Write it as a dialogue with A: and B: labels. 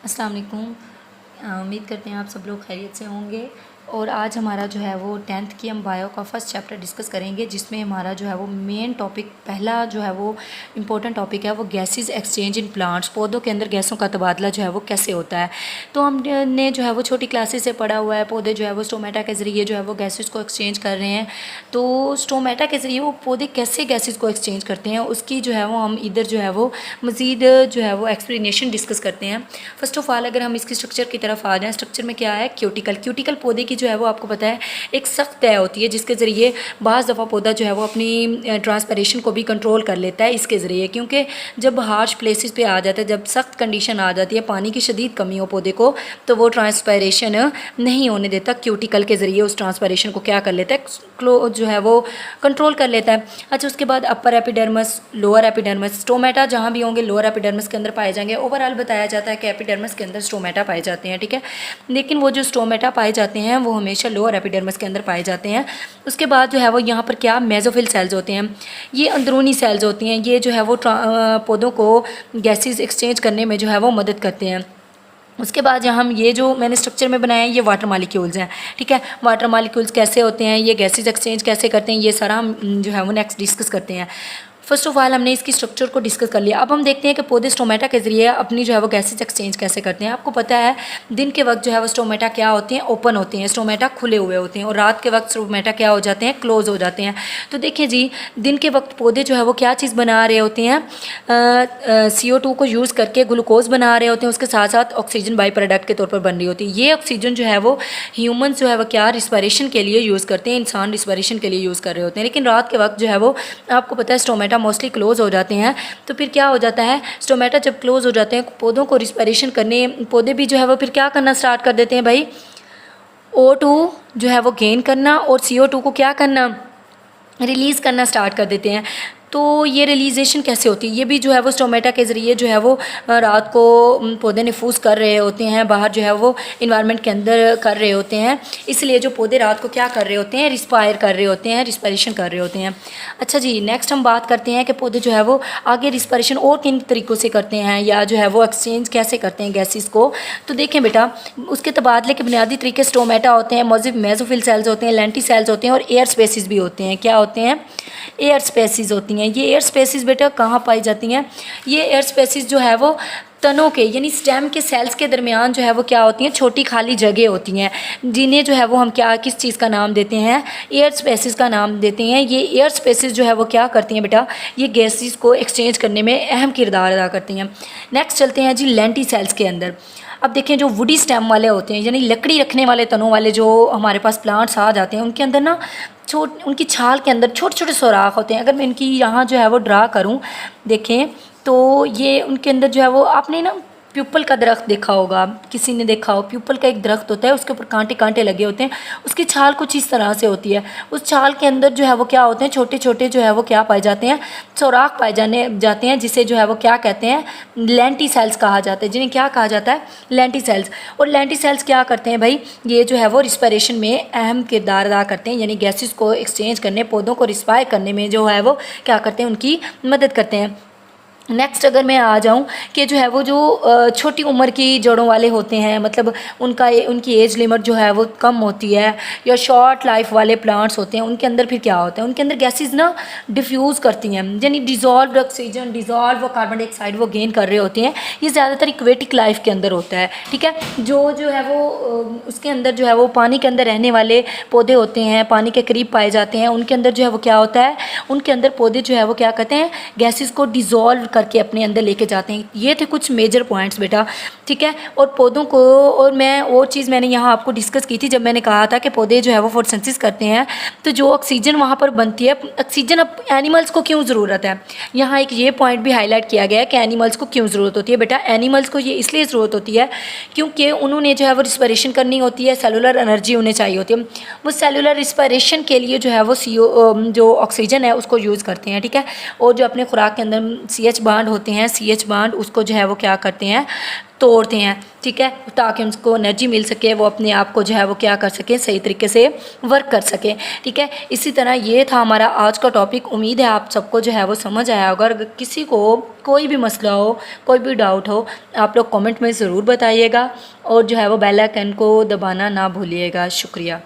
A: अस्सलाम वालेकुम। उम्मीद करते हैं आप सब लोग खैरियत से होंगे। और आज हमारा जो है वो 10th की हम बायो का फर्स्ट चैप्टर डिस्कस करेंगे, जिसमें हमारा जो है वो मेन टॉपिक पहला जो है वो इम्पोर्टेंट टॉपिक है वो गैसेस एक्सचेंज इन प्लांट्स। पौधों के अंदर गैसों का तबादला जो है वो कैसे होता है। तो हमने जो है वो छोटी क्लासेस से पढ़ा हुआ है, पौधे जो है वो स्टोमेटा के ज़रिए जो है वो गैसेस को एक्सचेंज कर रहे हैं। तो स्टोमेटा के ज़रिए वो पौधे कैसे गैसेस को एक्सचेंज करते हैं उसकी जो है वो हम इधर जो है वो मज़ीद जो है वो एक्सप्लेनेशन डिस्कस करते हैं। फ़र्स्ट ऑफ़ ऑल अगर हम इसकी स्ट्रक्चर की तरफ आ जाएँ, स्ट्रक्चर में क्या है, क्यूटिकल पौधे की जो है वो आपको पता है एक सख्त तय होती है, जिसके ज़रिए बाज़ दफ़ा पौधा जो है वो अपनी ट्रांसपरेशन को भी कंट्रोल कर लेता है इसके ज़रिए। क्योंकि जब हार्श प्लेसेस पे आ जाता है, जब सख्त कंडीशन आ जाती है, पानी की शदीद कमी हो पौधे को, तो वो ट्रांसपरेशन नहीं होने देता। क्यूटिकल के ज़रिए उस ट्रांसपरेशन को क्या कर लेता है, जो है वो कंट्रोल कर लेता है। अच्छा, उसके बाद अपर एपिडर्मस, लोअर एपिडर्मस, स्टोमेटा जहाँ भी होंगे लोअर एपिडर्मस के अंदर पाए जाएंगे। ओवरऑल बताया जाता है कि एपिडर्मस के अंदर स्टोमेटा पाए जाते हैं, ठीक है। लेकिन वो जो स्टोमेटा पाए जाते हैं वो हमेशा लोअर एपिडर्मस के अंदर पाए जाते हैं। उसके बाद जो है वो यहाँ पर क्या मेसोफिल सेल्स होते हैं, ये अंदरूनी सेल्स होती हैं। ये जो है वो पौधों को गैसेस एक्सचेंज करने में जो है वो मदद करते हैं। उसके बाद यहाँ हम ये जो मैंने स्ट्रक्चर में बनाया है ये वाटर मालिक्यूल्स हैं, ठीक है। वाटर मालिक्यूल्स कैसे होते हैं, ये गैसेस एक्सचेंज कैसे करते हैं, ये सारा हम जो है वो नेक्स्ट डिस्कस करते हैं। फर्स्ट ऑफ ऑल हमने इसकी स्ट्रक्चर को डिस्कस कर लिया। अब हम देखते हैं कि पौधे स्टोमेटा के ज़रिए अपनी जो है वो गैसेस एक्सचेंज कैसे करते हैं। आपको पता है दिन के वक्त जो है वो स्टोमेटा क्या होते हैं, ओपन होते हैं, स्टोमेटा खुले हुए होते हैं। और रात के वक्त स्टोमेटा क्या हो जाते हैं, क्लोज हो जाते हैं। तो देखिए जी, दिन के वक्त पौधे जो है वो क्या चीज़ बना रहे होते हैं, CO2 को यूज़ करके ग्लूकोज बना रहे होते हैं। उसके साथ साथ ऑक्सीजन बाई प्रोडक्ट के तौर पर बन रही होती है। ये ऑक्सीजन जो है वो ह्यूमन जो है वो क्या रिस्पायरेशन के लिए यूज़ करते हैं, इंसान रिस्पायरेशन के लिए यूज़ कर रहे होते हैं। लेकिन रात के वक्त जो है वो आपको पता है स्टोमेटा मोस्टली क्लोज हो जाते हैं। तो फिर क्या हो जाता है, स्टोमेटा जब क्लोज हो जाते हैं पौधों को रिस्पायरेशन करने, पौधे भी जो है वो फिर क्या करना स्टार्ट कर देते हैं भाई, O2 जो है वो गेन करना और CO2 को क्या करना, रिलीज़ करना स्टार्ट कर देते हैं। तो ये रिलीजेशन कैसे होती है, ये भी जो है वो स्टोमेटा के ज़रिए जो है वो रात को पौधे निफूस कर रहे होते हैं, बाहर जो है वो इन्वायरमेंट के अंदर कर रहे होते हैं। इसलिए जो पौधे रात को क्या कर रहे होते हैं, रिस्पायर कर रहे होते हैं, रिस्पायरेशन कर रहे होते हैं। अच्छा जी, नेक्स्ट हम बात करते हैं कि पौधे जो है वो आगे रिस्पायरेशन और किन तरीक़ों से करते हैं, या जो है वो एक्सचेंज कैसे करते हैं गैसेस को। तो देखें बेटा, उसके तबादले के बुनियादी तरीके स्टोमेटा होते हैं, मेसोफिल सेल्स होते हैं, लेंटी सेल्स होते हैं और एयर स्पेसिस भी होते हैं। क्या होते हैं, एयर स्पेसिस होती हैं। ये एयर स्पेसिस बेटा कहाँ पाई जाती हैं, ये एयर स्पेसिस जो है वो तनों के यानी स्टेम के सेल्स के दरमियान जो है वो क्या होती हैं, छोटी खाली जगह होती हैं, जिन्हें जो है वो हम क्या किस चीज़ का नाम देते हैं, एयर स्पेसिस का नाम देते हैं। ये एयर स्पेसिस जो है वो क्या करती हैं बेटा, ये गैसेस को एक्सचेंज करने में अहम किरदार अदा करती हैं। नेक्स्ट चलते हैं जी लेंटी सेल्स के अंदर। अब देखें, जो वुडी स्टेम वाले होते हैं यानी लकड़ी रखने वाले तनों वाले जो हमारे पास प्लांट्स आ जाते हैं, उनके अंदर ना उनकी छाल के अंदर छोटे छोटे सुराख होते हैं। अगर मैं इनकी यहाँ जो है वो ड्रा करूँ, देखें तो ये उनके अंदर जो है वो, आपने ना प्यूपल का दरख्त देखा होगा, किसी ने देखा हो, प्यूपल का एक दरख्त होता है, उसके ऊपर कांटे कांटे लगे होते हैं, उसकी छाल कुछ इस तरह से होती है। उस छाल के अंदर जो है वो क्या होते हैं, छोटे छोटे जो है वो क्या पाए जाते हैं, सुराख पाए जाते हैं, जिसे जो है वो क्या कहते हैं, लेंटी सेल्स कहा जाता है, जिन्हें क्या कहा जाता है, लेंटी सेल्स। और लेंटी सेल्स क्या करते हैं भाई, ये जो है वो रिस्पायरेशन में अहम किरदार अदा करते हैं, यानी गैसेस को एक्सचेंज करने, पौधों को रिस्पायर करने में जो है वो क्या करते हैं, उनकी मदद करते हैं। नेक्स्ट अगर मैं आ जाऊं कि जो है वो जो छोटी उम्र की जड़ों वाले होते हैं, मतलब उनकी एज लिमिट जो है वो कम होती है, या शॉर्ट लाइफ वाले प्लांट्स होते हैं, उनके अंदर फिर क्या होता है, उनके अंदर गैसेस ना डिफ्यूज़ करती हैं, यानी dissolve oxygen, dissolve carbon dioxide वो गेन कर रहे होते हैं। ये ज़्यादातर इक्वेटिक लाइफ के अंदर होता है, ठीक है। जो है वो उसके अंदर जो है वो पानी के अंदर रहने वाले पौधे होते हैं, पानी के करीब पाए जाते हैं, उनके अंदर जो है वो क्या होता है, उनके अंदर पौधे जो है वो क्या करते हैं, गैसेस को डिज़ोल्व करके अपने अंदर लेके जाते हैं। ये थे कुछ मेजर पॉइंट्स बेटा, ठीक है। और पौधों को, और मैं और चीज़ मैंने यहाँ आपको डिस्कस की थी जब मैंने कहा था कि पौधे जो है वो फोटोसिंथेसिस करते हैं, तो जो ऑक्सीजन वहाँ पर बनती है, ऑक्सीजन अब एनिमल्स को क्यों ज़रूरत है, यहाँ एक ये पॉइंट भी हाईलाइट किया गया है कि एनिमल्स को क्यों ज़रूरत होती है। बेटा एनिमल्स को ये इसलिए ज़रूरत होती है क्योंकि उन्होंने जो है वो रिस्पायरेशन करनी होती है, सेलुलर एनर्जी उन्हें चाहिए होती है। वो सेलुलर रिस्पायरेशन के लिए जो है वो जो ऑक्सीजन है उसको यूज़ करते हैं, ठीक है। और जो अपने खुराक के अंदर CH बांड होते हैं, CH बांड उसको जो है वो क्या करते हैं, तोड़ते हैं, ठीक है, ताकि उनको एनर्जी मिल सके, वो अपने आप को जो है वो क्या कर सकें, सही तरीके से वर्क कर सकें, ठीक है। इसी तरह ये था हमारा आज का टॉपिक। उम्मीद है आप सबको जो है वो समझ आया होगा। अगर किसी को कोई भी मसला हो, कोई भी डाउट हो, आप लोग कमेंट में ज़रूर बताइएगा और जो है वो बेल आइकन को दबाना ना भूलिएगा। शुक्रिया।